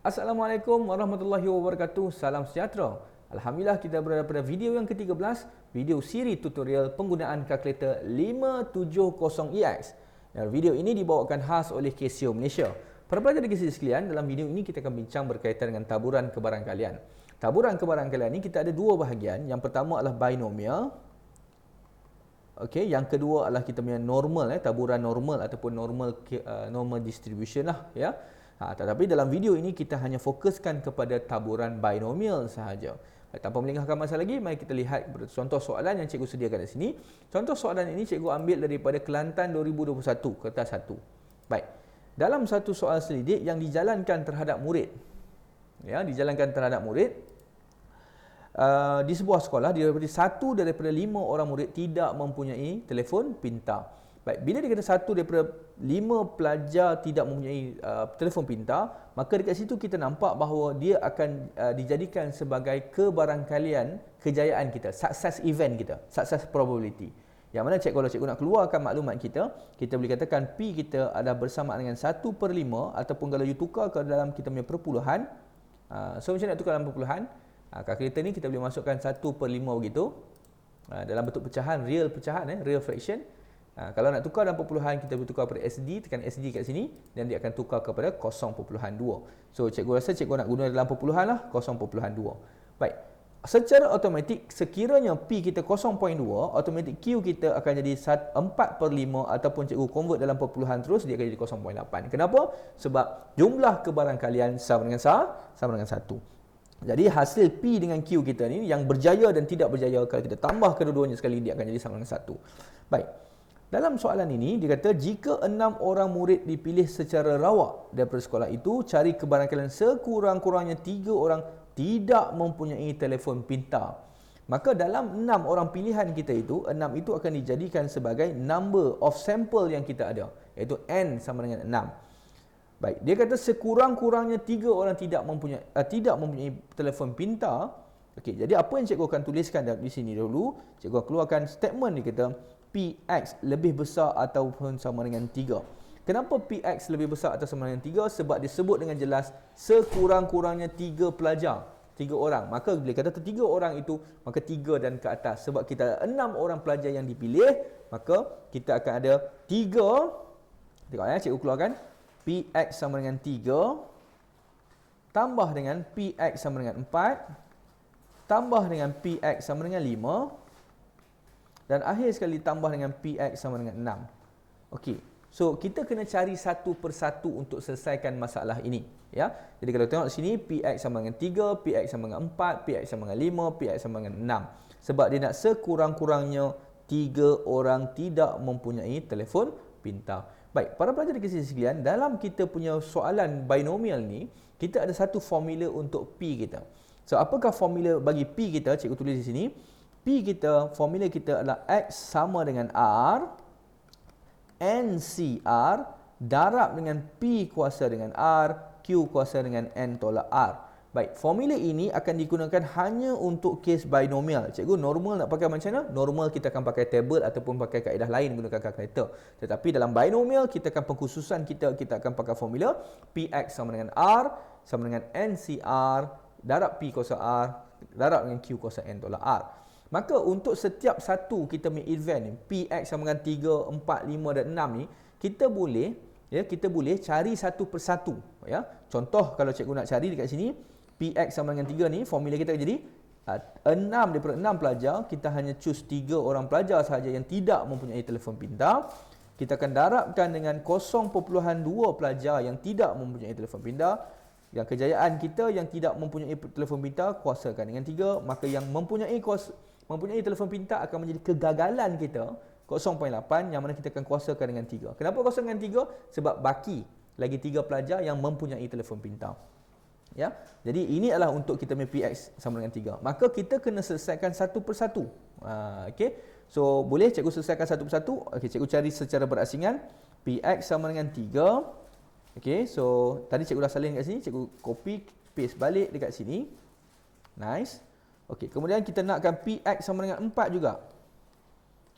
Assalamualaikum warahmatullahi wabarakatuh. Salam sejahtera. Alhamdulillah kita berada pada video yang ke-13, video siri tutorial penggunaan kalkulator 570EX. Dan video ini dibawakan khas oleh Casio Malaysia. Para pelajar di Casio sekalian, dalam video ini kita akan bincang berkaitan dengan taburan kebarangkalian. Taburan kebarangkalian ini kita ada dua bahagian. Yang pertama adalah binomial. Okey, yang kedua adalah kita punya normal, taburan normal ataupun normal distribution lah, ya. Tetapi dalam video ini kita hanya fokuskan kepada taburan binomial sahaja. Tanpa melengahkan masa lagi, mari kita lihat contoh soalan yang cikgu sediakan di sini. Contoh soalan ini cikgu ambil daripada Kelantan 2021, kertas 1. Baik. Dalam satu soal selidik yang dijalankan terhadap murid. Ya, dijalankan terhadap murid. Di sebuah sekolah, satu daripada 5 orang murid tidak mempunyai telefon pintar. Baik, bila dikata satu daripada 5 pelajar tidak mempunyai telefon pintar, maka dekat situ kita nampak bahawa dia akan dijadikan sebagai kebarangkalian kejayaan kita, success event kita, success probability. Yang mana kalau cikgu nak keluarkan maklumat kita, kita boleh katakan P kita adalah bersamaan dengan 1/5 ataupun kalau you tukar ke dalam kita punya perpuluhan. So macam nak tukar dalam perpuluhan? Kalkulator ni kita boleh masukkan 1/5 begitu. Dalam bentuk pecahan, real pecahan, real fraction. Kalau nak tukar dalam perpuluhan, kita boleh tukar pada SD, tekan SD kat sini dan dia akan tukar kepada 0.2. So cikgu rasa cikgu nak guna dalam perpuluhan lah, 0.2. Baik, secara automatik sekiranya P kita 0.2, automatik Q kita akan jadi 4/5 ataupun cikgu convert dalam perpuluhan terus, dia akan jadi 0.8. Kenapa? Sebab jumlah kebarangkalian sama dengan 1. Jadi hasil P dengan Q kita ni yang berjaya dan tidak berjaya, kalau kita tambah kedua-duanya sekali, dia akan jadi sama dengan 1. Baik. Dalam soalan ini, dia kata jika 6 orang murid dipilih secara rawak daripada sekolah itu, cari kebarangkalian sekurang-kurangnya 3 orang tidak mempunyai telefon pintar. Maka dalam 6 orang pilihan kita itu, 6 itu akan dijadikan sebagai number of sample yang kita ada, iaitu N sama dengan 6. Baik, dia kata sekurang-kurangnya 3 orang tidak mempunyai telefon pintar. Okey, jadi apa yang cikgu akan tuliskan di sini dulu? Cikgu akan keluarkan statement dia kata PX lebih besar ataupun sama dengan 3. Kenapa PX lebih besar atau sama dengan 3? Sebab disebut dengan jelas sekurang-kurangnya 3 pelajar, 3 orang. Maka bila kata 3 orang itu, maka 3 dan ke atas. Sebab kita ada 6 orang pelajar yang dipilih, maka kita akan ada 3. Tengok ya, cikgu keluarkan PX sama dengan 3 tambah dengan PX sama dengan 4 tambah dengan PX sama dengan 5 dan akhir sekali tambah dengan PX sama dengan 6. Okey. So kita kena cari satu persatu untuk selesaikan masalah ini, ya. Jadi kalau tengok sini PX sama dengan 3, PX sama dengan 4, PX sama dengan 5, PX sama dengan 6. Sebab dia nak sekurang-kurangnya 3 orang tidak mempunyai telefon pintar. Baik, para pelajar di sini sekalian, dalam kita punya soalan binomial ni, kita ada satu formula untuk P kita. So apakah formula bagi P kita? Cikgu tulis di sini. P kita, formula kita adalah X sama dengan R, NCR, darab dengan P kuasa dengan R, Q kuasa dengan N tolak R. Baik, formula ini akan digunakan hanya untuk kes binomial. Cikgu, normal nak pakai macam mana? Normal kita akan pakai table ataupun pakai kaedah lain menggunakan kalkulator. Tetapi dalam binomial, kita akan pengkhususan kita akan pakai formula PX sama dengan R, sama dengan NCR, darab P kuasa R, darab dengan Q kuasa N tolak R. Maka untuk setiap satu kita punya event ni, PX sama dengan 3, 4, 5 dan 6 ni, kita boleh cari satu persatu, ya. Contoh kalau cikgu nak cari dekat sini, PX sama dengan 3 ni, formula kita jadi 6 daripada 6 pelajar, kita hanya choose 3 orang pelajar sahaja yang tidak mempunyai telefon pintar. Kita akan darabkan dengan 0.2 pelajar yang tidak mempunyai telefon pintar. Yang kejayaan kita yang tidak mempunyai telefon pintar kuasakan dengan 3, maka yang mempunyai telefon pintar akan menjadi kegagalan kita 0.8, yang mana kita akan kuasakan dengan 3. Kenapa kuasakan dengan 3? Sebab baki lagi 3 pelajar yang mempunyai telefon pintar. Ya. Jadi ini adalah untuk kita punya PX sama dengan 3. Maka kita kena selesaikan satu persatu. Okey. So boleh cikgu selesaikan satu persatu. Okey, cikgu cari secara berasingan. PX sama dengan 3. Okey, so tadi cikgu dah salin kat sini, cikgu copy paste balik dekat sini. Nice. Okey, kemudian kita nakkan PX sama dengan 4 juga.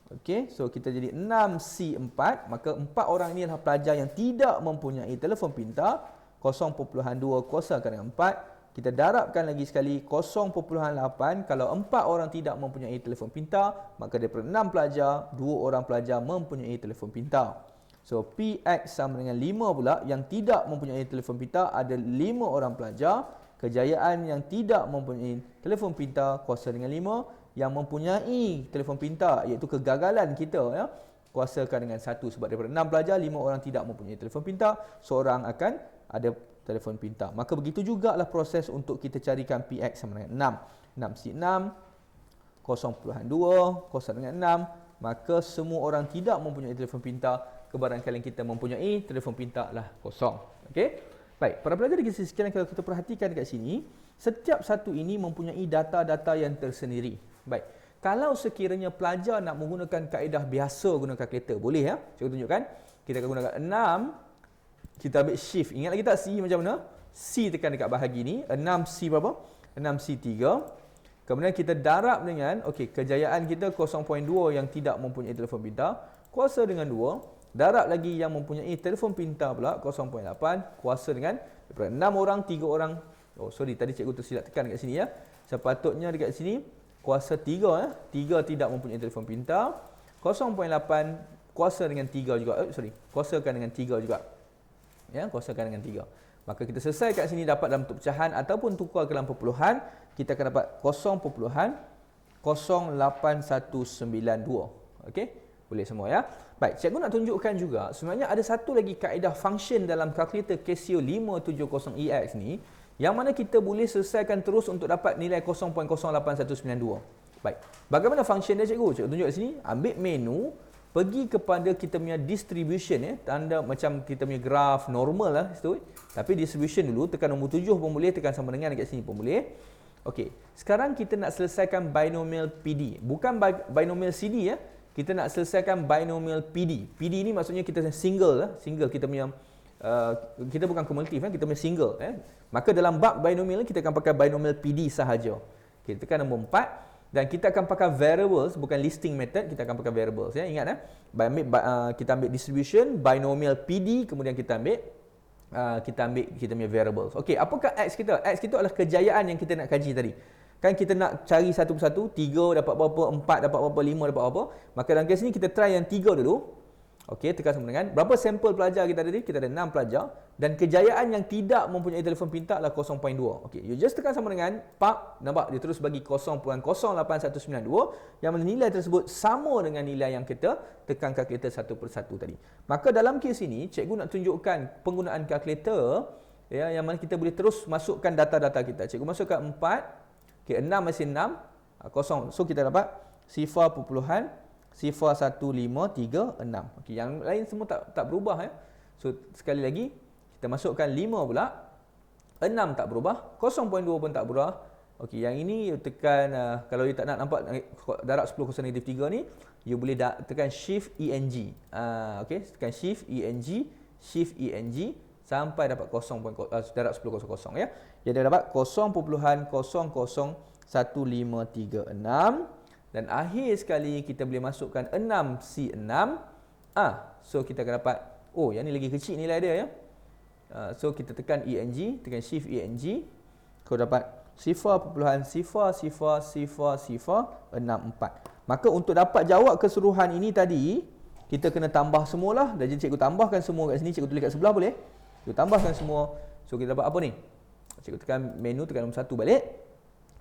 Okey, so kita jadi 6C4, maka 4 orang ini adalah pelajar yang tidak mempunyai telefon pintar. 0.2 kuasakan dengan 4. Kita darabkan lagi sekali 0.8. Kalau 4 orang tidak mempunyai telefon pintar, maka daripada 6 pelajar, 2 orang pelajar mempunyai telefon pintar. So PX sama dengan 5 pula, yang tidak mempunyai telefon pintar ada 5 orang pelajar. Kejayaan yang tidak mempunyai telefon pintar kuasa dengan 5. Yang mempunyai telefon pintar, iaitu kegagalan kita, ya, kuasakan dengan 1. Sebab daripada 6 pelajar, 5 orang tidak mempunyai telefon pintar, seorang akan ada telefon pintar. Maka begitu jugalah proses untuk kita carikan PX sama dengan 6. 6C6 0.2 kuasa dengan 6. Maka semua orang tidak mempunyai telefon pintar. Kebarangkalian kita mempunyai telefon pintar adalah kosong. Okey? Baik, para pelajar di sisi sekalian, kalau kita perhatikan dekat sini, setiap satu ini mempunyai data-data yang tersendiri. Baik, kalau sekiranya pelajar nak menggunakan kaedah biasa guna kalkulator, boleh ya? Saya tunjukkan. Kita akan gunakan 6. Kita ambil shift. Ingat lagi tak C macam mana? C tekan dekat bahagi ni. 6C berapa? 6C3. Kemudian kita darab dengan, okey, kejayaan kita 0.2 yang tidak mempunyai telefon pintar. Kuasa dengan 2. Darab lagi yang mempunyai telefon pintar pula 0.8. Kuasa dengan daripada 6 orang, 3 orang. Oh, sorry, tadi cikgu tersilap tekan dekat sini ya. Sepatutnya dekat sini kuasa 3 ya. 3 tidak mempunyai telefon pintar. 0.8 kuasa dengan 3 juga. Kuasakan dengan 3 juga. Ya, kuasakan dengan 3. Maka kita selesai kat sini dapat dalam bentuk pecahan ataupun tukar ke dalam perpuluhan, kita akan dapat 0.08192. Okey? Boleh semua ya. Baik, cikgu nak tunjukkan juga sebenarnya ada satu lagi kaedah function dalam kalkulator Casio 570EX ni yang mana kita boleh selesaikan terus untuk dapat nilai 0.08192. Baik. Bagaimana function dia cikgu? Cikgu tunjuk kat sini. Ambil menu, pergi kepada kita punya distribution ya, tanda macam kita punya graf normal lah situ. Tapi distribution dulu, tekan nombor 7 pun boleh, tekan sama dengan dekat sini pun boleh. Okey. Sekarang kita nak selesaikan binomial PD. Bukan binomial CD ya. Kita nak selesaikan binomial PD. PD ni maksudnya kita single lah. Single kita punya kita bukan kumulatif kan, kita punya single Maka dalam bab binomial kita akan pakai binomial PD sahaja. Kita tekan nombor 4 dan kita akan pakai variables, bukan listing method, kita akan pakai variables ya. Ingat kita ambil distribution binomial PD, kemudian kita ambil kita punya variables. Okey, apakah X kita? X kita adalah kejayaan yang kita nak kaji tadi. Kan kita nak cari satu persatu, 3 dapat berapa, 4 dapat berapa, 5 dapat berapa. Maka dalam kes ni kita try yang 3 dulu. Okey, tekan sama dengan berapa sampel pelajar kita tadi? Kita ada 6 pelajar dan kejayaan yang tidak mempunyai telefon pintar adalah 0.2. Okey, you just tekan sama dengan pak, nampak dia terus bagi 0.08192 yang mana nilai tersebut sama dengan nilai yang kita tekan kalkulator satu persatu tadi. Maka dalam kes ini cikgu nak tunjukkan penggunaan kalkulator ya, yang mana kita boleh terus masukkan data-data kita. Cikgu masukkan 4. Okey, 6 masih 6, kosong. So kita dapat sifar 0.01536. Okey, yang lain semua tak berubah ya. So sekali lagi kita masukkan 5 pula. 6 tak berubah, 0.2 pun tak berubah. Okey, yang ini you tekan kalau you tak nak nampak darab 10 kuasa negatif 3 ni, you boleh tekan shift ENG. Okey, tekan shift ENG sampai dapat darab 10 ya. Jadi dapat 0.0011536 dan akhir sekali kita boleh masukkan 6C6. So kita akan dapat, oh yang ni lagi kecil nilai dia ya. So kita tekan ENG, tekan shift ENG, kau dapat 0.0000064. Maka untuk dapat jawab keseluruhan ini tadi, kita kena tambah semualah. Jadi cikgu tambahkan semua kat sini, cikgu tulis kat sebelah boleh? Cikgu tambahkan semua. So kita dapat apa ni? Cikgu tekan menu, tekan nombor 1 balik.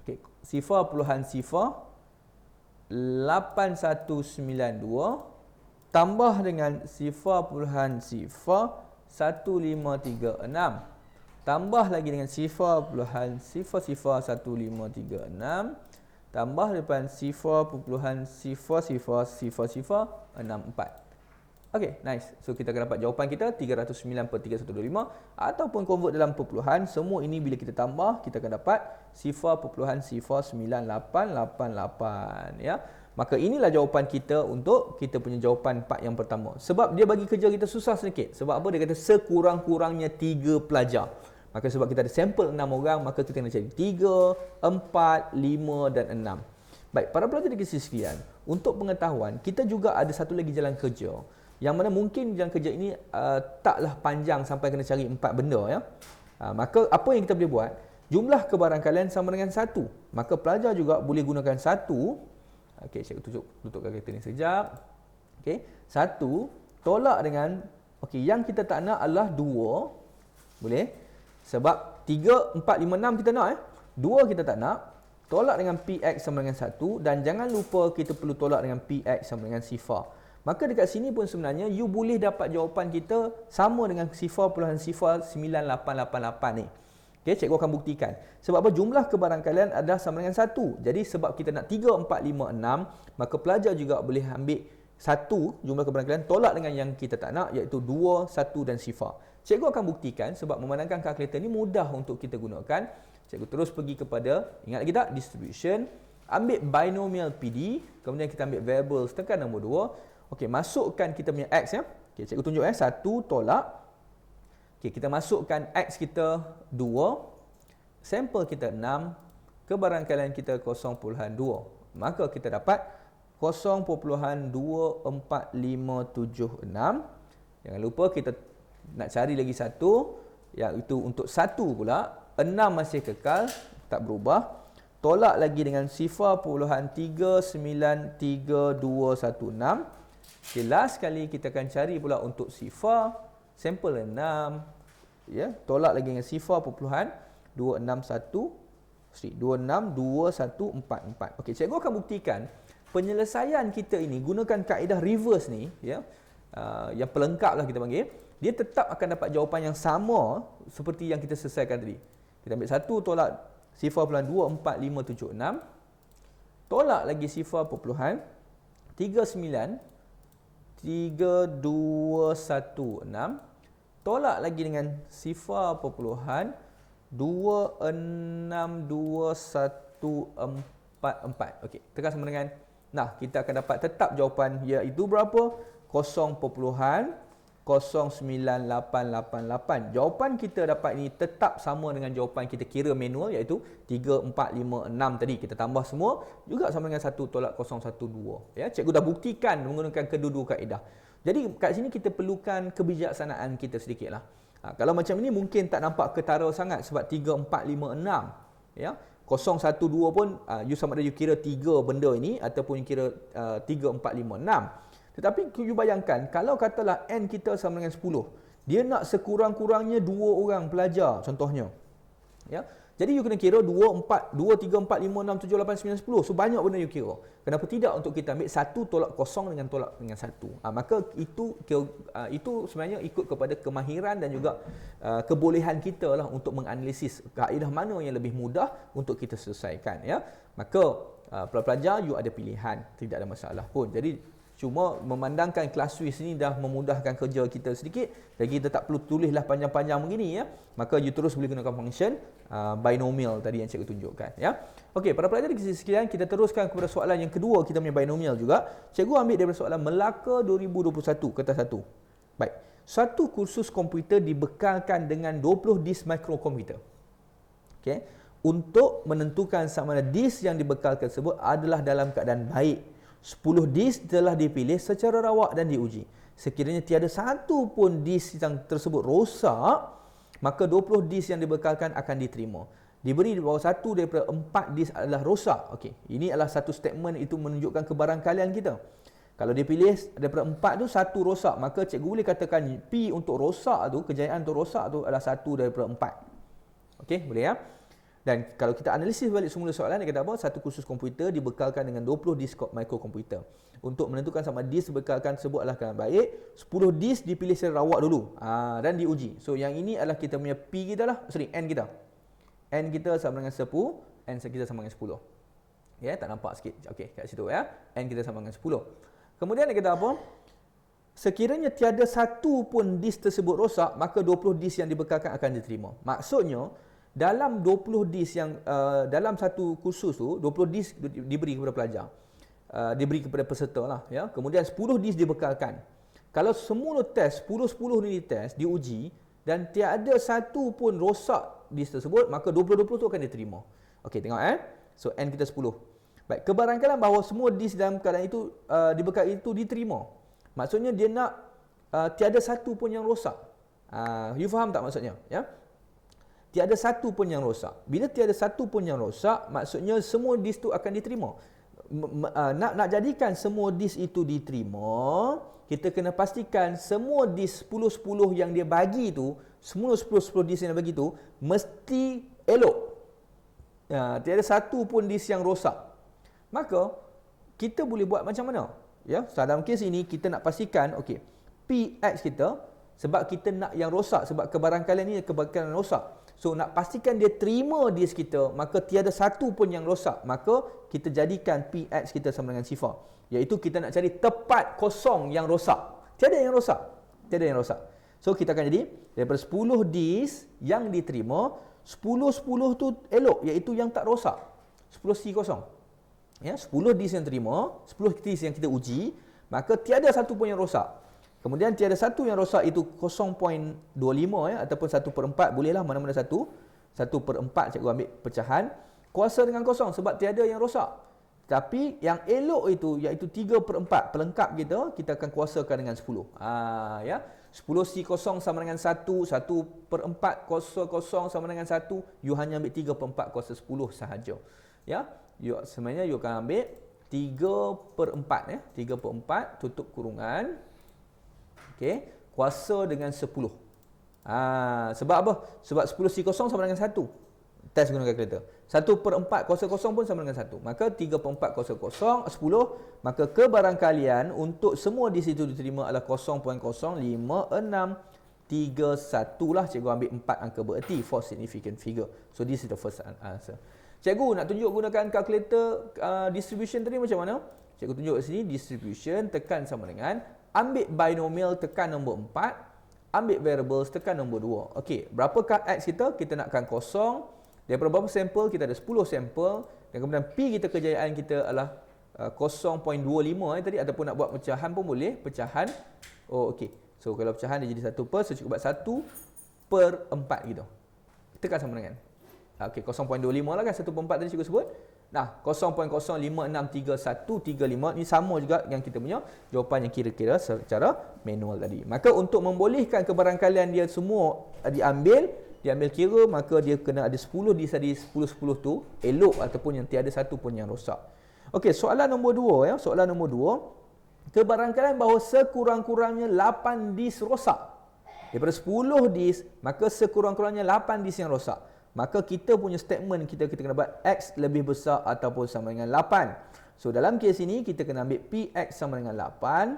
Okey, 0.8192 tambah dengan 0.01536 tambah lagi dengan 0.0001536 tambah depan 0.0000064. Okey, nice. So kita akan dapat jawapan kita 309/3125 ataupun convert dalam perpuluhan. Semua ini bila kita tambah, kita akan dapat 0.09888 ya. Maka inilah jawapan kita untuk kita punya jawapan part yang pertama. Sebab dia bagi kerja kita susah sedikit. Sebab apa? Dia kata sekurang-kurangnya 3 pelajar. Maka sebab kita ada sampel 6 orang, maka kita kena cari 3, 4, 5 dan 6. Baik, para pelajar di sisi sekalian, untuk pengetahuan, kita juga ada satu lagi jalan kerja. Yang mana mungkin dalam kerja ini taklah panjang sampai kena cari 4 benda ya. Maka apa yang kita boleh buat? Jumlah kebarangkalian sama dengan 1. Maka pelajar juga boleh gunakan 1. Okey, cikgu tutupkan kereta ni sekejap. Okey, 1 tolak dengan yang kita tak nak adalah 2. Boleh? Sebab 3, 4, 5, 6 kita nak 2 kita tak nak. Tolak dengan Px sama dengan 1 dan jangan lupa kita perlu tolak dengan Px sama dengan sifar. Maka dekat sini pun sebenarnya you boleh dapat jawapan kita sama dengan sifar puluhan sifar 9888 ni. Okey, cikgu akan buktikan. Sebab apa? Jumlah kebarangkalian adalah sama dengan 1. Jadi sebab kita nak 3, 4, 5, 6, maka pelajar juga boleh ambil 1 jumlah kebarangkalian tolak dengan yang kita tak nak, iaitu 2, 1 dan sifar. Cikgu akan buktikan sebab memandangkan kalkulator ni mudah untuk kita gunakan. Cikgu terus pergi kepada, ingat lagi tak? Distribution. Ambil binomial PD. Kemudian kita ambil variables, tekan nombor 2. Okey, masukkan kita punya X ya. Okey, cikgu tunjuk 1 tolak. Okey, kita masukkan X kita 2, sampel kita 6, kebarangkalian kita 0.2. Maka kita dapat 0.24576. Jangan lupa kita nak cari lagi 1, iaitu untuk 1 pula, 6 masih kekal, tak berubah. Tolak lagi dengan sifar puluhan 393216. Okay, last kali kita akan cari pula untuk sifar. Sampel 6, ya, tolak lagi dengan sifar perpuluhan 26144. Okey, cikgu akan buktikan penyelesaian kita ini gunakan kaedah reverse ni, ya. Yang pelengkap lah kita panggil. Dia tetap akan dapat jawapan yang sama seperti yang kita selesaikan tadi. Kita ambil 1 tolak sifar perpuluhan 24576. Tolak lagi sifar perpuluhan 39216. Tolak lagi dengan sifar perpuluhan 262144. Okey, tekan sama dengan, nah, kita akan dapat tetap jawapan iaitu berapa? 0.09888. Jawapan kita dapat ini tetap sama dengan jawapan kita kira manual, iaitu 3456 tadi. Kita tambah semua juga sama dengan 1 tolak 012. Ya, cikgu dah buktikan menggunakan kedua-dua kaedah. Jadi kat sini kita perlukan kebijaksanaan kita sedikitlah. Kalau macam ini mungkin tak nampak ketara sangat sebab 3, 4, 5, 6. Ya, 0, 1, 2 pun you sama ada you kira 3 benda ini ataupun you kira 3, 4, 5, 6. Tetapi you bayangkan kalau katalah N kita sama dengan 10. Dia nak sekurang-kurangnya 2 orang pelajar contohnya. Ya. Jadi you kena kira 2, 3, 4, 5, 6, 7, 8, 9, 10. So banyak benda you kira. Kenapa tidak untuk kita ambil 1 tolak 0 dengan tolak dengan 1. Maka itu sebenarnya ikut kepada kemahiran dan juga kebolehan kita lah untuk menganalisis kaedah mana yang lebih mudah untuk kita selesaikan. Ya. Maka pelajar you ada pilihan. Tidak ada masalah pun. Jadi cuma memandangkan kelas Swiss ni dah memudahkan kerja kita sedikit. Jadi kita tak perlu tulislah panjang-panjang begini ya. Maka you terus boleh gunakan function binomial tadi yang cikgu tunjukkan ya. Okey, para pelajar sekalian, kita teruskan kepada soalan yang kedua kita punya binomial juga. Cikgu ambil daripada soalan Melaka 2021 kertas 1. Baik. Satu kursus komputer dibekalkan dengan 20 disk mikrokomputer. Okey. Untuk menentukan sama ada disk yang dibekalkan tersebut adalah dalam keadaan baik. 10 disk telah dipilih secara rawak dan diuji. Sekiranya tiada satu pun disk yang tersebut rosak, maka 20 disk yang dibekalkan akan diterima. Diberi bahawa satu daripada 4 disk adalah rosak. Okey, ini adalah satu statement itu menunjukkan kebarangkalian kita. Kalau dipilih daripada 4 tu satu rosak, maka cikgu boleh katakan P untuk rosak tu, kejayaan untuk rosak tu adalah satu daripada 4. Okey, boleh ya? Dan kalau kita analisis balik semula soalan, dia kata apa? Satu kursus komputer dibekalkan dengan 20 disk mikrokomputer. Untuk menentukan sama disk dibekalkan tersebut adalah keadaan baik, 10 disk dipilih secara rawak dulu dan diuji. So yang ini adalah kita punya P kita lah, N kita. N kita sama dengan 10, N kita sama dengan 10. Ya, tak nampak sikit. Okey, kat situ ya. N kita sama dengan 10. Kemudian dia kata apa? Sekiranya tiada satu pun disk tersebut rosak, maka 20 disk yang dibekalkan akan diterima. Maksudnya, dalam 20 disk yang dalam satu kursus tu 20 disk diberi kepada pelajar, diberi kepada peserta lah ya. Kemudian 10 disk dibekalkan. Kalau semula test 10 ni dites, diuji dan tiada satu pun rosak disk tersebut, maka 20 tu akan diterima. Okey, tengok so N kita 10. Baik, kebarangkalian bahawa semua disk dalam keadaan itu dibekal itu diterima. Maksudnya dia nak tiada satu pun yang rosak. You faham tak maksudnya? Ya? Tiada satu pun yang rosak. Bila tiada satu pun yang rosak, maksudnya semua disk tu akan diterima. Nak jadikan semua disk itu diterima, kita kena pastikan semua disk 10-10 yang dia bagi tu, semua 10-10 disk yang dia bagi tu mesti elok. Tiada satu pun disk yang rosak. Maka kita boleh buat macam mana? Ya, dalam kes ini kita nak pastikan okey, PX kita, sebab kita nak yang rosak, sebab kebarangkalian ni kebarangkalian rosak. So nak pastikan dia terima disk kita, maka tiada satu pun yang rosak. Maka kita jadikan PX kita sama dengan sifar, iaitu kita nak cari tepat kosong yang rosak. Tiada yang rosak. Tiada yang rosak. So kita akan jadi daripada 10 disk yang diterima, 10-10 tu elok, iaitu yang tak rosak. 10C kosong. Ya, 10 disk yang terima, 10 disk yang kita uji, maka tiada satu pun yang rosak. Kemudian tiada satu yang rosak itu 0.25 ya, ataupun 1/4, bolehlah mana-mana satu. 1/4 cikgu ambil pecahan, kuasa dengan kosong sebab tiada yang rosak. Tapi yang elok itu iaitu 3/4 pelengkap kita akan kuasakan dengan 10. Ya. 10C kosong sama dengan 1, 1/4 kuasa kosong sama dengan 1, you hanya ambil 3/4 kuasa 10 sahaja. Ya. Sebenarnya you akan ambil 3/4 ya. 3/4 tutup kurungan. Okey, kuasa dengan 10. Sebab apa? Sebab 10C kosong sama dengan 1. Test guna kalkulator. 1/4 kuasa kosong pun sama dengan 1. Maka 3/4 kuasa kosong 10. Maka kebarangkalian untuk semua di situ diterima adalah 0.05631 lah. Cikgu ambil 4 angka bererti for significant figure. So this is the first answer. Cikgu nak tunjuk gunakan kalkulator distribution tadi macam mana? Cikgu tunjuk di sini distribution, tekan sama dengan ambil binomial, tekan nombor 4, ambil variables, tekan nombor 2. Okey, berapakah X kita? Kita nakkan kosong. Daripada berapa sampel? Kita ada 10 sampel. Dan kemudian P kita, kejayaan kita adalah 0.25 tadi, ataupun nak buat pecahan pun boleh. Pecahan. Okey. So kalau pecahan dia jadi 1 per, so cukup buat 1/4 gitu. Tekan sama dengan. Okey, 0.25 lah kan, 1/4 tadi cikgu sebut. Nah, 0.0563135 ni sama juga yang kita punya jawapan yang kira-kira secara manual tadi. Maka untuk membolehkan kebarangkalian dia semua diambil kira, maka dia kena ada 10 di tadi, 10-10 tu elok ataupun yang tiada satu pun yang rosak. Okey, soalan nombor 2 ya. Soalan nombor 2, kebarangkalian bahawa sekurang-kurangnya 8 disk rosak. Daripada 10 disk, maka sekurang-kurangnya 8 disk yang rosak. Maka kita punya statement kita kena buat X lebih besar ataupun sama dengan 8. So dalam kes ini kita kena ambil PX sama dengan 8.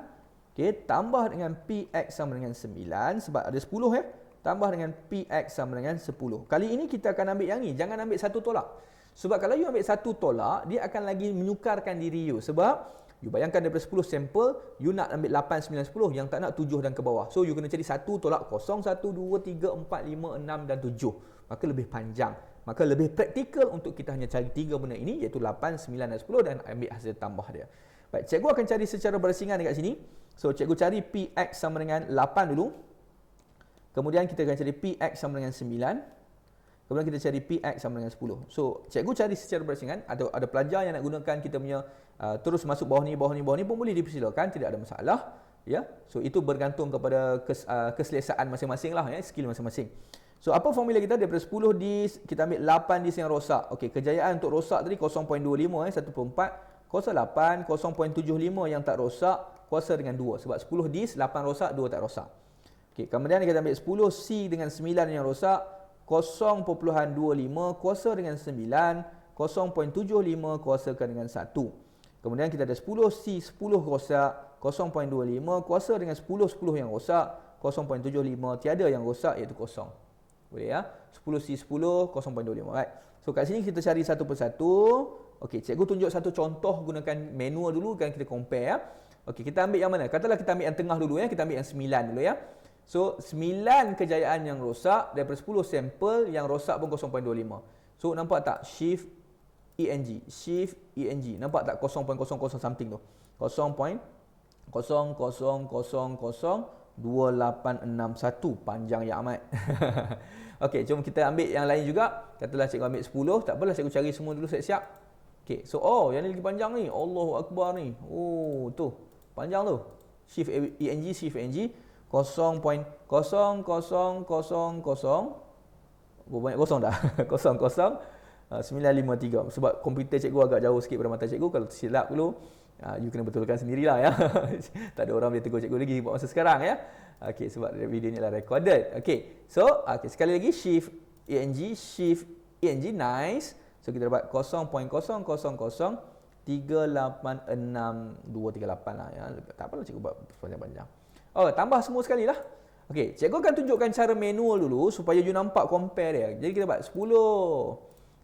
Okey, tambah dengan PX sama dengan 9 sebab ada 10 ya. Tambah dengan PX sama dengan 10. Kali ini kita akan ambil yang ni, jangan ambil satu tolak. Sebab kalau you ambil satu tolak, dia akan lagi menyukarkan diri you. Sebab you bayangkan daripada 10 sampel, you nak ambil 8, 9, 10, yang tak nak 7 dan ke bawah. So you kena cari satu tolak kosong, 1, 2, 3, 4, 5, 6 dan 7. Maka lebih panjang. Maka lebih praktikal untuk kita hanya cari 3 benda ini, iaitu 8, 9 dan 10 dan ambil hasil tambah dia. Baik, cikgu akan cari secara berasingan dekat sini. So cikgu cari PX sama dengan 8 dulu. Kemudian kita akan cari PX sama dengan 9. Kemudian kita cari PX sama dengan 10. So cikgu cari secara berasingan. Ada pelajar yang nak gunakan kita punya terus masuk bawah ni pun boleh dipersilakan, tidak ada masalah. Ya, so itu bergantung kepada keselesaan masing-masing lah ya, skill masing-masing. So apa formula kita? Daripada 10 disk kita ambil 8 disk yang rosak. Okey, kejayaan untuk rosak tadi 0.25 1/4 kuasa 8, 0.75 yang tak rosak kuasa dengan 2 sebab 10 disk 8 rosak 2 tak rosak. Okey, kemudian kita ambil 10C dengan 9 yang rosak 0.25 kuasa dengan 9, 0.75 kuasakan dengan 1. Kemudian kita ada 10C 10 rosak 0.25 kuasa dengan 10 yang rosak 0.75, tiada yang rosak iaitu kosong. Boleh ya? 10C 10 0.25. Right. So kat sini kita cari satu persatu. Okey, cikgu tunjuk satu contoh gunakan manual dulu kan, kita compare ya. Okey, kita ambil yang mana? Katalah kita ambil yang tengah dulu ya. Kita ambil yang 9 dulu ya. So 9 kejayaan yang rosak daripada 10 sampel, yang rosak pun 0.25. So nampak tak shift ENG, shift ENG. Nampak tak 0.00 something tu? 0.0002861, panjang ya amat. Okey, jom kita ambil yang lain juga. Katalah cikgu ambil 10, tak apalah cikgu cari semua dulu siap-siap. Okey, so yang ni lagi panjang ni. Allahu Akbar ni. Oh, tu. Panjang tu. Shift ENG, shift ENG berapa banyak kosong dah? 0,953. Sebab komputer cikgu agak jauh sikit pada mata cikgu. Kalau silap dulu, you kena betulkan sendirilah ya. Tak ada orang boleh tegur cikgu lagi buat masa sekarang ya. Okey, sebab video ni adalah recorded. Okey. So, sekali lagi shift ENG, nice. So kita dapat 0.000386238 lah ya. Tak apalah cikgu buat panjang-panjang. Oh, tambah semua sekali lah. Okey, cikgu akan tunjukkan cara manual dulu supaya you nampak compare dia. Jadi kita dapat 10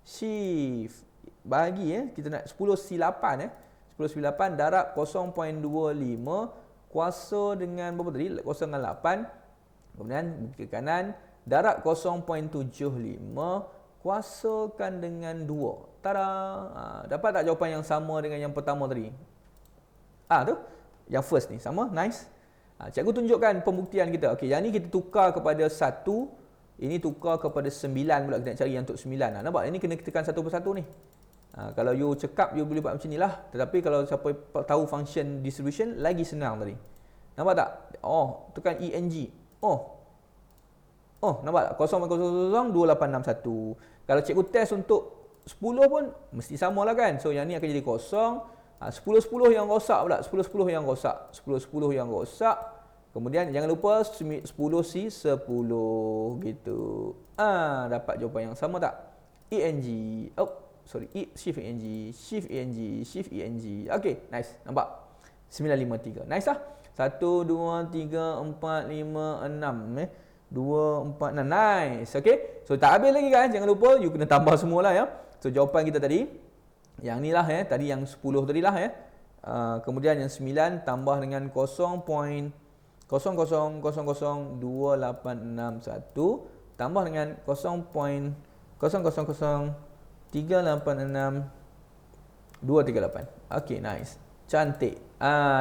shift bagi kita nak 10 C8 10 C8 darab 0.25 kuasa dengan berapa tadi? 0.8. Kemudian ke kanan darab 0.75 kuasakan dengan 2. Tada! Dapat tak jawapan yang sama dengan yang pertama tadi? Tu. Yang first ni sama. Nice. Cikgu tunjukkan pembuktian kita. Okey, yang ni kita tukar kepada 1. Ini tukar kepada 9 pula. Kita nak cari yang untuk 9. Nampak? Ini kena tekan satu persatu ni. Kalau you cekap, you boleh buat macam ni lah. Tetapi kalau siapa tahu function distribution, lagi senang tadi. Nampak tak? Oh, tekan ENG. Oh, nampak tak? 0.00281. Kalau cikgu test untuk 10 pun, mesti sama lah kan? So, yang ni akan jadi kosong. 10-10 yang rosak pula. 10-10 yang rosak. 10-10 yang rosak. Kemudian, jangan lupa 10C10 gitu. Dapat jawapan yang sama tak? ENG. Shift ENG. Shift ENG. Shift ENG. Okay, nice. Nampak? 953. Nice lah. 1, 2, 3, 4, 5, 6. 2, 4, 6. Nice. Okay. So, tak habis lagi kan. Jangan lupa, you kena tambah semualah ya. So, jawapan kita tadi. Yang ni lah ya. Tadi yang 10 tadi lah ya. Kemudian yang 9 tambah dengan 0.00002861 tambah dengan 0.000386238. Okay, nice. Cantik.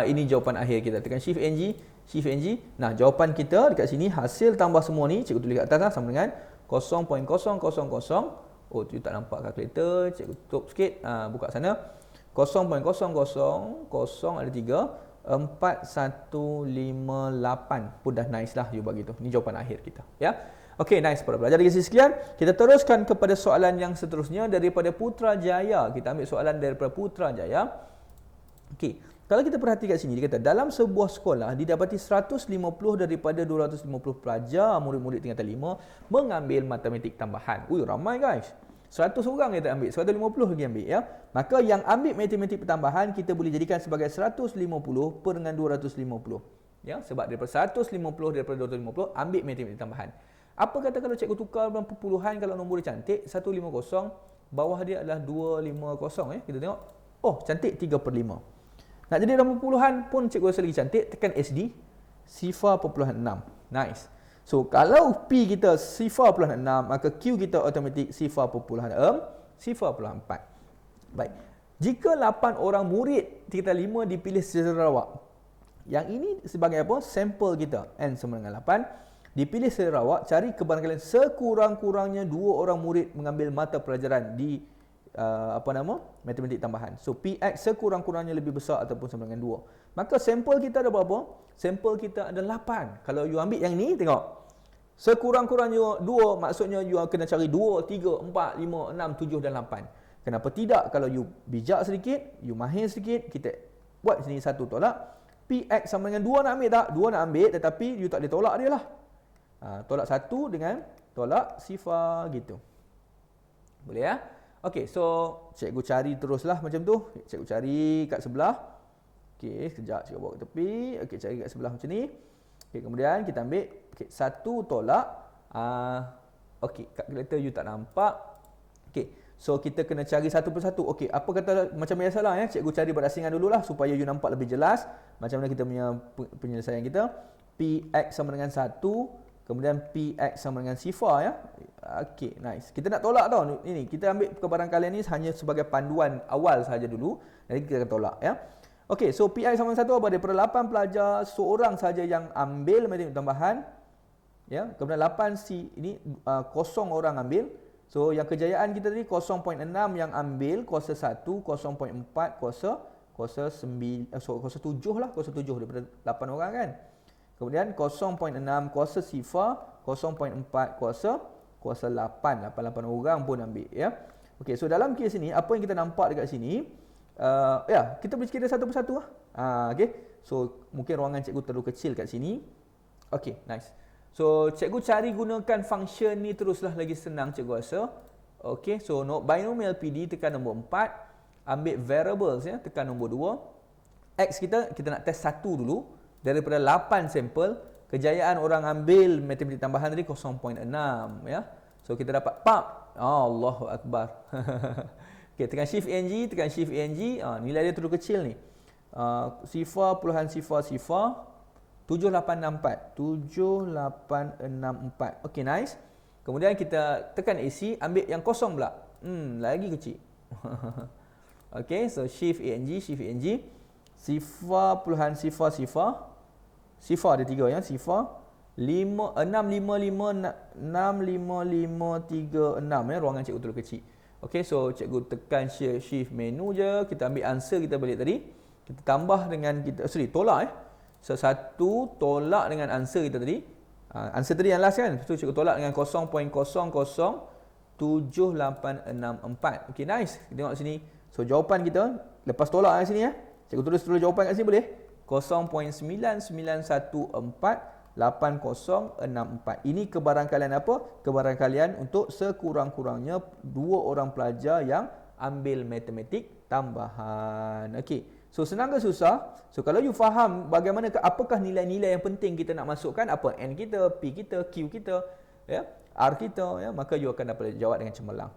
Ini jawapan akhir kita. Tekan Shift NG. Shift NG. Nah, jawapan kita dekat sini hasil tambah semua ni. Cikgu tulis kat atas lah, sama dengan 0.000. Oh, tu tak nampak kalkulator. Cikgu tutup sikit. Buka sana. 0.000 ada 3. 4158 pun dah nice lah you bagi tu. Ni jawapan akhir kita ya. Okey, nice para pelajar. Dari sekian, kita teruskan kepada soalan yang seterusnya daripada Putrajaya. Kita ambil soalan daripada Putrajaya. Okey, kalau kita perhati kat sini dia kata dalam sebuah sekolah didapati 150 daripada 250 pelajar murid-murid tingkatan 5 mengambil matematik tambahan. Ramai guys. 100 orang kita ambil, 150 lagi ambil ya. Maka yang ambil matematik pertambahan kita boleh jadikan sebagai 150 per dengan 250. Ya, sebab daripada 150 daripada 250 ambil matematik tambahan. Apa kata kalau cikgu tukar dalam perpuluhan kalau nombor dia cantik 150, bawah dia adalah 250 ya. Kita tengok. Oh, cantik 3/5. Nak jadi dalam perpuluhan pun cikgu rasa lagi cantik, tekan SD 0.6. Nice. So, kalau P kita 0.6, maka Q kita automatik 0.4. Baik. Jika 8 orang murid tingkatan 5 dipilih secara rawak. Yang ini sebagai apa? Sampel kita. N sama dengan 8. Dipilih secara rawak, cari kebarangkalian sekurang-kurangnya 2 orang murid mengambil mata pelajaran di matematik tambahan. So, PX sekurang-kurangnya lebih besar ataupun sama dengan 2. Maka sampel kita ada berapa? Sampel kita ada 8. Kalau you ambil yang ni, tengok. Sekurang-kurangnya 2, maksudnya you kena cari 2, 3, 4, 5, 6, 7 dan 8. Kenapa tidak? Kalau you bijak sedikit, you mahir sedikit, kita buat sini satu tolak. PX sama dengan 2 nak ambil tak? 2 nak ambil tetapi you tak boleh tolak dia lah. Tolak 1 dengan tolak sifar gitu. Boleh ya? Okey, so cikgu cari teruslah macam tu. Cikgu cari kat sebelah. Okey, sekejap cikgu bawa ke tepi. Okey, cari kat sebelah macam ni. Okey, kemudian kita ambil 1 tolak. Okey, kalkulator you tak nampak. Okey, so kita kena cari satu persatu. Okey, apa kata macam biasalah ya. Cikgu cari berasingan dululah supaya you nampak lebih jelas macam mana kita punya penyelesaian kita. PX sama dengan 1. Kemudian PX sama dengan sifar ya. Okey, nice. Kita nak tolak tau. Ini kita ambil kebarangkalian ni hanya sebagai panduan awal sahaja dulu. Jadi kita akan tolak ya. Okey, so PX sama dengan 1 apa? Daripada 8 pelajar, seorang saja yang ambil matematik tambahan. Ya, kemudian 8C ini kosong orang ambil. So yang kejayaan kita tadi 0.6 yang ambil kuasa 1, 0.4 kuasa 7 lah, kuasa 7 daripada 8 orang kan. Kemudian 0.6 kuasa sifar, 0.4 kuasa 8 orang pun ambil ya. Okey, so dalam kes ini apa yang kita nampak dekat sini, kita boleh kira satu persatu lah. Okey. So mungkin ruangan cikgu terlalu kecil kat sini. Okey, nice. So cikgu cari gunakan function ni teruslah lagi senang cikgu rasa. Okey, so binomial PD tekan nombor 4, ambil variables ya, tekan nombor 2. X kita nak test 1 dulu daripada 8 sampel. Kejayaan orang ambil matematik tambahan tadi 0.6 ya. So kita dapat pap. Allahu akbar. Okey, tekan shift ENG, nilai dia terlalu kecil ni. Sifar puluhan sifar 7864. Okey, nice. Kemudian kita tekan AC, ambil yang kosong pula. Lagi kecil. Okey, so shift ENG. Sifar puluhan sifar. Sifar ada 3 ya, sifar 65536 ya, ruangan cikgu terlalu kecil. Okey, so cikgu tekan shift menu je, kita ambil answer kita balik tadi. Kita tambah dengan tolak So satu tolak dengan answer kita tadi. Answer tadi yang last kan. So cikgu tolak dengan 0.007864. Okey, nice. Kita tengok sini. So jawapan kita lepas tolak kat sini ya. Cikgu tulis jawapan kat sini boleh? 0.99148064. Ini kebarangkalian apa? Kebarangkalian untuk sekurang-kurangnya 2 orang pelajar yang ambil matematik tambahan. Okey. So senang ke susah? So kalau you faham bagaimana apakah nilai-nilai yang penting kita nak masukkan, apa N kita, P kita, Q kita, ya, R kita, ya, maka you akan dapat jawab dengan cemerlang.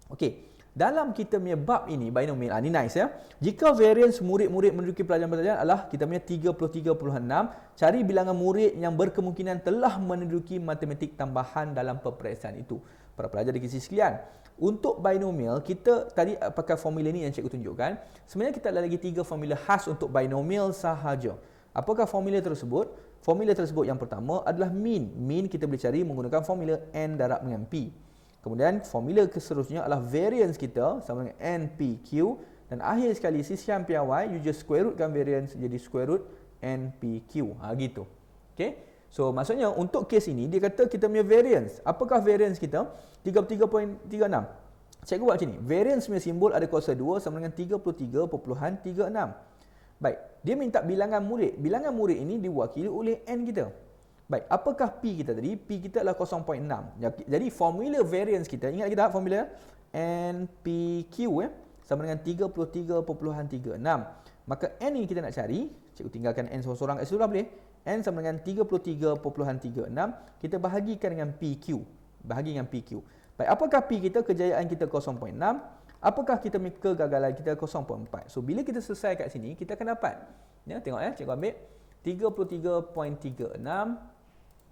Okey. Dalam kita punya bab ini binomial, ni nice ya. Jika variance murid-murid menduduki pelajaran-pelajaran adalah kita punya 33.6, cari bilangan murid yang berkemungkinan telah menduduki matematik tambahan dalam peperiksaan itu. Para pelajar di sisi sekalian, untuk binomial kita tadi pakai formula ni yang cikgu tunjukkan. Sebenarnya kita ada lagi 3 formula khas untuk binomial sahaja. Apakah formula tersebut? Formula tersebut yang pertama adalah mean. Mean kita boleh cari menggunakan formula N darab dengan P. Kemudian formula seterusnya adalah variance kita sama dengan NPQ, dan akhir sekali sisian piawai you just square rootkan variance jadi square root NPQ. Gitu. Okey. So maksudnya untuk kes ini dia kata kita punya variance. Apakah variance kita? 33.36. Cikgu buat macam ni. Variance punya simbol ada kuasa 2 sama dengan 33.36. Baik, dia minta bilangan murid. Bilangan murid ini diwakili oleh N kita. Baik, apakah P kita tadi? P kita adalah 0.6. Jadi formula variance kita, ingat lagi tak formula? NPQ sama dengan 33.36. Maka N ini kita nak cari, cikgu tinggalkan N seorang-seorang kat situ lah boleh. N sama dengan 33.36, kita bahagikan dengan PQ. Bahagi dengan PQ. Baik, apakah P kita? Kejayaan kita 0.6. Apakah kita kegagalan kita? 0.4. So bila kita selesai kat sini, kita akan dapat. Ya, tengok ya, cikgu ambil 33.36.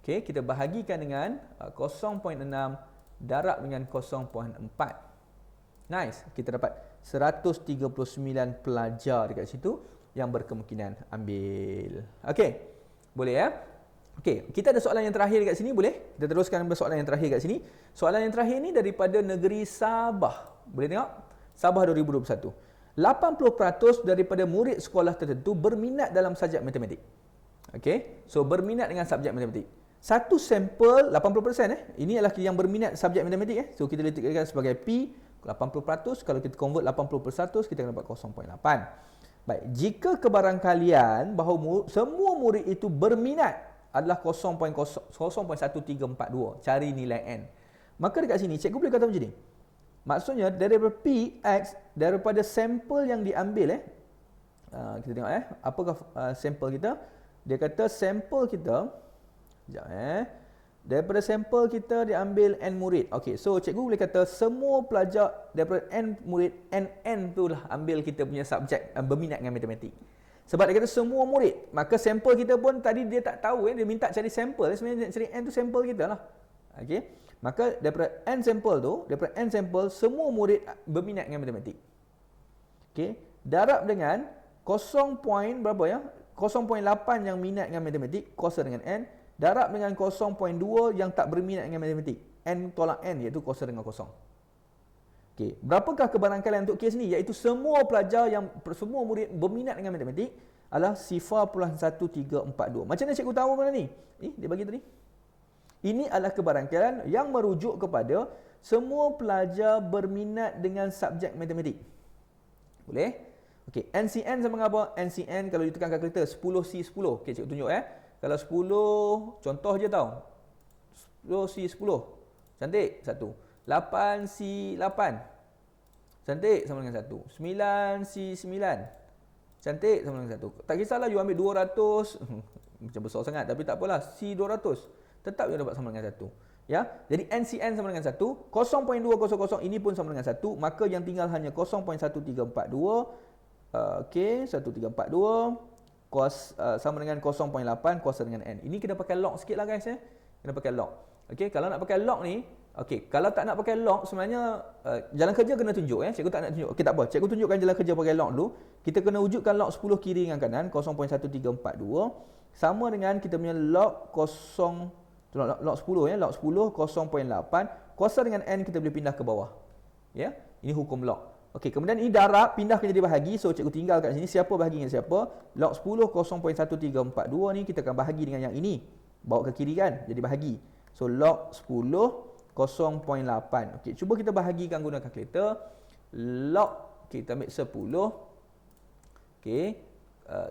Okey, kita bahagikan dengan 0.6 darab dengan 0.4. Nice, kita dapat 139 pelajar dekat situ yang berkemungkinan ambil. Okey, boleh ya? Okey, kita ada soalan yang terakhir dekat sini, boleh? Kita teruskan dengan soalan yang terakhir dekat sini. Soalan yang terakhir ni daripada negeri Sabah. Boleh tengok? Sabah 2021. 80% daripada murid sekolah tertentu berminat dalam subjek matematik. Okey, so berminat dengan subjek matematik. Satu sampel 80%. Ini adalah yang berminat subjek matematik. So kita letakkan sebagai P 80%. Kalau kita convert 80%, kita akan dapat 0.8. Baik, jika kebarangkalian bahawa semua murid itu berminat adalah 0.1342, cari nilai N. Maka dekat sini cikgu boleh kata macam ni. Maksudnya daripada P, X, daripada sampel yang diambil kita tengok apakah sampel kita. Dia kata sampel kita sekejap daripada sampel kita diambil N murid. Okey, so cikgu boleh kata semua pelajar daripada N murid, N tu lah ambil kita punya subjek berminat dengan matematik. Sebab dia kata semua murid, maka sampel kita pun tadi dia tak tahu dia minta cari sampel. Sebenarnya cari N tu sampel kita lah. Okey, maka daripada N sampel semua murid berminat dengan matematik. Okey, darab dengan 0.8 yang minat dengan matematik kuasa dengan N, darab dengan 0.2 yang tak berminat dengan matematik. N tolak N iaitu kuasa dengan 0. Okey, berapakah kebarangkalian untuk kes ni? Iaitu semua pelajar semua murid berminat dengan matematik adalah sifar plus 1342. Macam mana cikgu tahu mana ni? Dia bagi tadi. Ini adalah kebarangkalian yang merujuk kepada semua pelajar berminat dengan subjek matematik. Boleh? Okey, NCN sama dengan apa? NCN kalau ditekan kalkulator 10C10. Okey, cikgu tunjuk Kalau 10, contoh je tau. 10C10. Cantik? 1. 8C8. Cantik? Sama dengan 1. 9C9. Cantik? Sama dengan 1. Tak kisahlah you ambil 200. Macam besar sangat. Tapi tak apalah. C200. Tetap you dapat sama dengan 1. Ya, jadi NCN sama dengan 1. 0.200 ini pun sama dengan 1. Maka yang tinggal hanya 0.1342. Okey, 1342. Sama dengan 0.8 kuasa dengan N. Ini kena pakai log sikit lah guys. Kena pakai log. Okey, kalau nak pakai log ni, okey, kalau tak nak pakai log sebenarnya jalan kerja kena tunjuk Cikgu tak nak tunjuk. Okey, tak apa. Cikgu tunjukkan jalan kerja pakai log dulu. Kita kena wujudkan log 10 kiri dengan kanan 0.1342 sama dengan kita punya log 0 log 10 log 10 0.8 kuasa dengan N kita boleh pindah ke bawah. Ya, ini hukum log. Okey, kemudian ini darab pindahkan jadi bahagi. So cikgu tinggal kat sini siapa bahagi dengan siapa? Log 10 0.1342 ni kita akan bahagi dengan yang ini. Bawa ke kiri kan? Jadi bahagi. So log 10 0.8. Okey, cuba kita bahagikan guna kalkulator. Log kita ambil 10. Okey,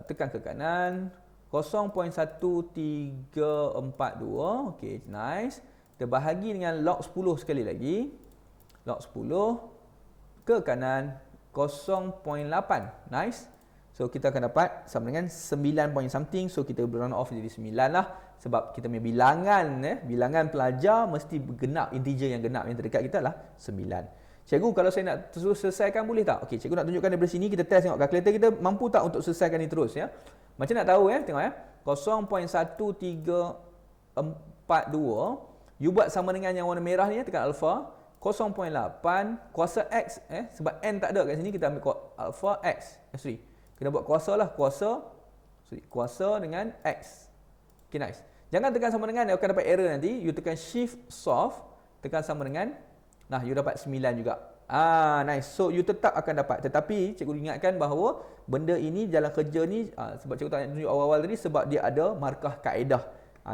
tekan ke kanan 0.1342. Okey, nice. Kita bahagi dengan log 10 sekali lagi. Log 10 ke kanan 0.8. Nice. So kita akan dapat sama dengan 9 point something. So kita round off jadi 9 lah. Sebab kita punya bilangan pelajar mesti genap, integer yang genap yang terdekat kita lah 9. Cikgu, kalau saya nak terus selesaikan boleh tak? Okey, cikgu nak tunjukkan daripada sini, kita test tengok kalkulator kita mampu tak untuk selesaikan ni terus ya. Macam nak tahu tengok 0.1342 you buat sama dengan yang warna merah ni tekan alpha 0.8 kuasa X sebab N tak ada kat sini, kita ambil alpha X. Kena buat kuasa lah, kuasa dengan X. Okay, nice. Jangan tekan sama dengan, you akan dapat error nanti. You tekan shift solve, tekan sama dengan, nah you dapat 9 juga. Nice. So you tetap akan dapat. Tetapi cikgu ingatkan bahawa benda ini jalan kerja ni sebab cikgu tak tunjuk awal-awal tadi sebab dia ada markah kaedah.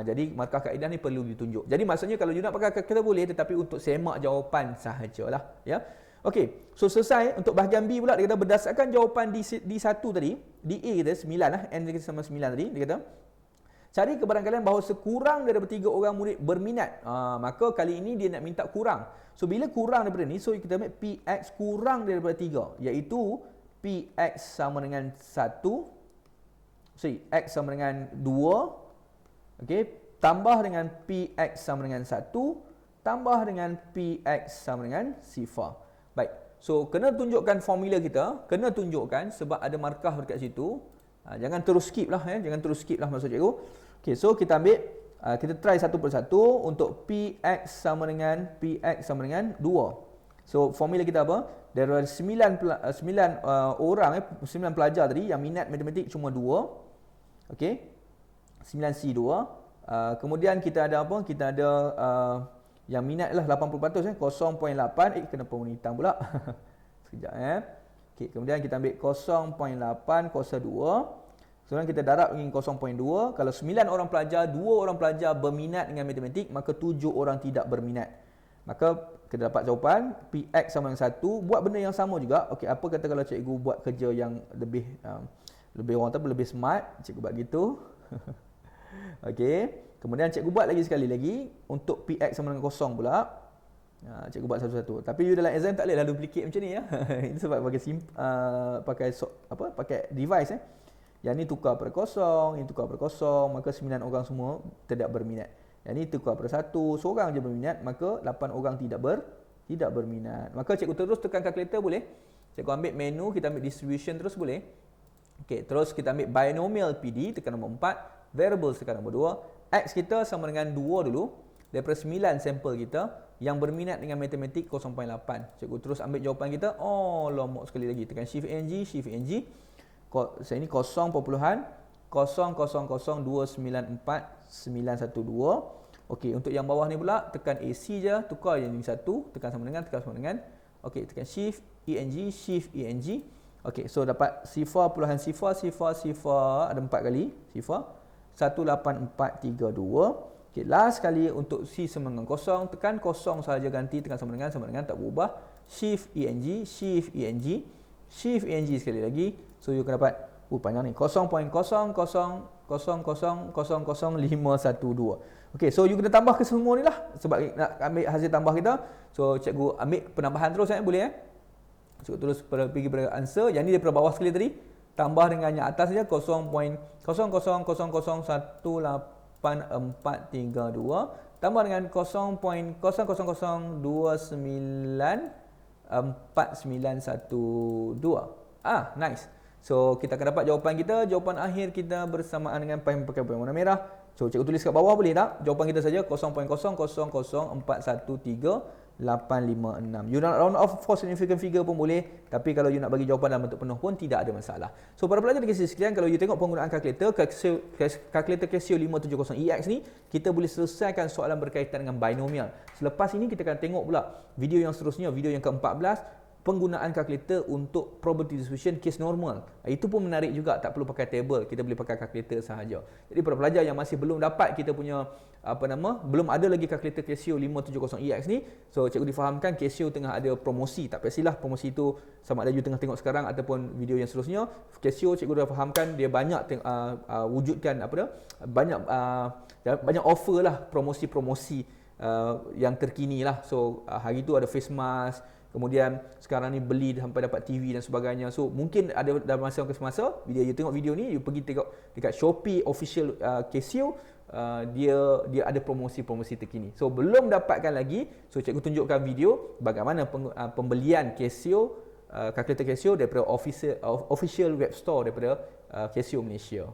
Jadi markah kaedah ni perlu ditunjuk. Jadi maksudnya kalau you nak pakai kalkulator boleh, tetapi untuk semak jawapan sahajalah ya. Okey. So selesai untuk bahagian B pula, dia kata berdasarkan jawapan di 1 tadi, di A kita 9 lah, N kita sama 9 tadi, dia kata cari kebarangkalian bahawa sekurang daripada 3 orang murid berminat. Maka kali ini dia nak minta kurang. So bila kurang daripada ni, so kita ambil PX kurang daripada 3, iaitu PX sama dengan 1, X sama dengan 2, okey, tambah dengan PX sama dengan 1, tambah dengan PX sama dengan sifar. Baik, so kena tunjukkan formula kita, kena tunjukkan sebab ada markah dekat situ. Jangan terus skip lah jangan terus skip lah maksud cikgu. Okey, so kita ambil kita try satu persatu untuk PX sama dengan 2. So formula kita apa? Dari 9 orang 9 pelajar tadi yang minat matematik cuma 2. Okey. 9C2. Kemudian kita ada apa? Kita ada yang minat lah 80%, 0.8. Kenapa warna hitam pula? Sekejap Okey, kemudian kita ambil 0.8 kuasa 2. Sekarang kita darab dengan 0.2. Kalau 9 orang pelajar, 2 orang pelajar berminat dengan matematik, maka 7 orang tidak berminat. Maka kita dapat jawapan PX sama dengan 1. Buat benda yang sama juga. Okey, apa kata kalau cikgu buat kerja yang lebih orang tahu lebih smart, cikgu buat gitu. Okey, kemudian cikgu buat lagi sekali lagi untuk PX sama dengan 0 pula. Cikgu buat satu-satu. Tapi you dalam exam tak boleh lalu duplicate macam ni ya. Ini sebab pakai device Yang ni tukar per 0, ini tukar per 0, maka 9 orang semua tidak berminat. Yang ni tukar per 1, seorang je berminat, maka 8 orang tidak berminat. Maka cikgu terus tekan kalkulator boleh. Cikgu ambil menu, kita ambil distribution terus boleh. Okey, terus kita ambil binomial PD, tekan nombor 4, variables tekan nombor 2, X kita sama dengan 2 dulu. Daripada 9 sampel kita yang berminat dengan matematik 0.8. Cikgu terus ambil jawapan kita. Oh, lomok sekali lagi. Tekan shift NG. Saya ini 0.000294912. Okey, untuk yang bawah ni pula tekan AC je, tukar yang ini 1, tekan sama dengan. Okey, tekan shift ENG. Okey, so dapat sifar puluhan sifar ada 4 kali sifar 18432. Okey, last kali untuk C9 kosong, tekan kosong saja ganti, tekan sama dengan tak berubah. Shift ENG sekali lagi. So you akan dapat panjang ni 0.0000000512. Okey, so you kena tambah ke semua ni lah sebab nak ambil hasil tambah kita. So cikgu ambil penambahan terus boleh cikgu terus pergi pada answer. Yang ni daripada bawah sekali tadi, tambah dengan yang atas saja 0.00000432 tambah dengan 0.0000294912. Nice. So kita akan dapat jawapan kita. Jawapan akhir kita bersamaan dengan pakai warna merah. So cikgu tulis kat bawah boleh tak? Jawapan kita saja 0.000456. You nak round off for significant figure pun boleh. Tapi kalau you nak bagi jawapan dalam bentuk penuh pun tidak ada masalah. So para pelajar di sekalian, kalau you tengok penggunaan kalkulator Casio 570EX ni, kita boleh selesaikan soalan berkaitan dengan binomial. Selepas ini kita akan tengok pula video yang seterusnya, video yang ke-14, penggunaan kalkulator untuk probability distribution case normal. Itu pun menarik juga, tak perlu pakai table, kita boleh pakai kalkulator sahaja. Jadi para pelajar yang masih belum dapat kita punya belum ada lagi kalkulator Casio 570EX ni, so cikgu difahamkan Casio tengah ada promosi. Tak pastilah promosi itu sama ada you tengah tengok sekarang ataupun video yang seterusnya. Casio cikgu dah fahamkan dia banyak wujudkan banyak offer lah, promosi-promosi yang terkini lah. So hari tu ada face mask, kemudian sekarang ni beli sampai dapat TV dan sebagainya. So mungkin ada dalam masa ke semasa you tengok video ni, you pergi tengok dekat Shopee official Casio, dia ada promosi-promosi terkini. So belum dapatkan lagi, so cikgu tunjukkan video bagaimana pembelian Casio, kalkulator Casio daripada official web store daripada Casio Malaysia.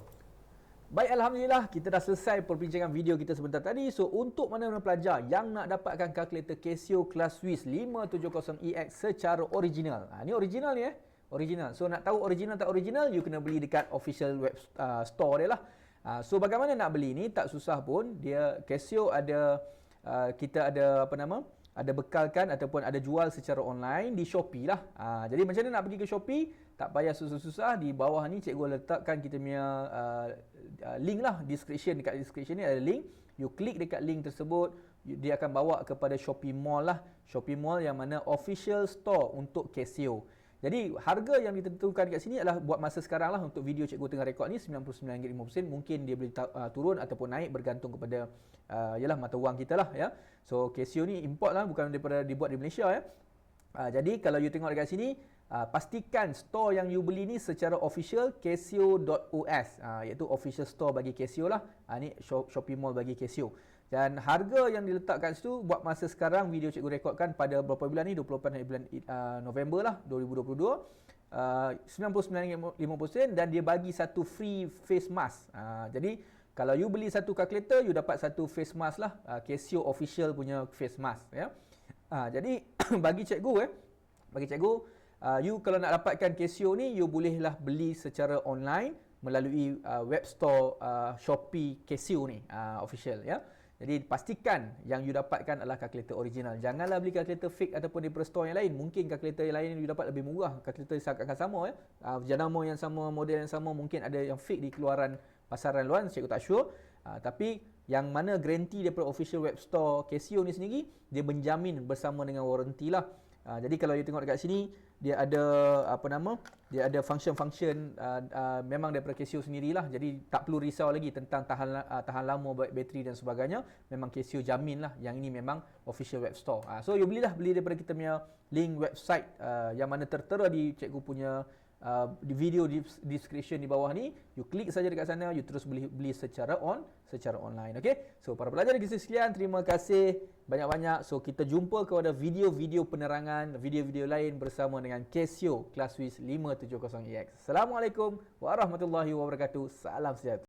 Baik, Alhamdulillah kita dah selesai perbincangan video kita sebentar tadi. So untuk mana-mana pelajar yang nak dapatkan kalkulator Casio kelas Swiss 570EX secara original, ni original ni original. So nak tahu original tak original, you kena beli dekat official web store dia lah. So bagaimana nak beli ni? Tak susah pun. Dia Casio ada kita ada ada bekalkan ataupun ada jual secara online di Shopee lah. Jadi macam mana nak pergi ke Shopee? Tak payah susah-susah. Di bawah ni cikgu letakkan kita punya link lah, description. Dekat description ni ada link. You klik dekat link tersebut, dia akan bawa kepada Shopee Mall lah. Shopee Mall yang mana official store untuk Casio. Jadi harga yang ditentukan kat sini adalah buat masa sekarang lah. Untuk video cikgu tengah rekod ni RM99.50. Mungkin dia boleh turun ataupun naik bergantung kepada mata wang kita lah ya. So Casio ni import lah, bukan daripada dibuat di Malaysia ya. Jadi kalau you tengok dekat sini, pastikan store yang you beli ni secara official casio.os, iaitu official store bagi Casio lah. Ni Shopee Mall bagi Casio. Dan harga yang diletakkan situ buat masa sekarang, video cikgu rekodkan pada berapa bulan ni, 28 bulan November lah 2022, RM99.50 dan dia bagi satu free face mask. Jadi kalau you beli satu kalkulator, you dapat satu face mask lah, Casio official punya face mask ya. Jadi bagi cikgu you kalau nak dapatkan Casio ni, you bolehlah beli secara online melalui web store Shopee Casio ni official ya. Jadi pastikan yang you dapatkan adalah kalkulator original. Janganlah beli kalkulator fake ataupun daripada store yang lain. Mungkin kalkulator yang lain you dapat lebih murah. Kalkulator akan sama ya. Jenama yang sama, model yang sama, mungkin ada yang fake di keluaran pasaran luar, cikgu tak sure. Tapi yang mana garanti daripada official web store Casio ni sendiri, dia menjamin bersama dengan warranty lah. Jadi kalau you tengok dekat sini, dia ada dia ada function-function memang daripada Casio sendirilah. Jadi tak perlu risau lagi tentang tahan lama bateri dan sebagainya. Memang Casio jamin lah yang ini memang official web store. So you beli daripada kita punya link website yang mana tertera di cikgu punya di video description di bawah ni. You klik saja dekat sana, you terus beli secara online. Okey. So para pelajar di sekalian, terima kasih banyak-banyak. So kita jumpa kepada video-video penerangan, video-video lain bersama dengan Casio kelas Swiss 570EX. Assalamualaikum warahmatullahi wabarakatuh. Salam sejahtera.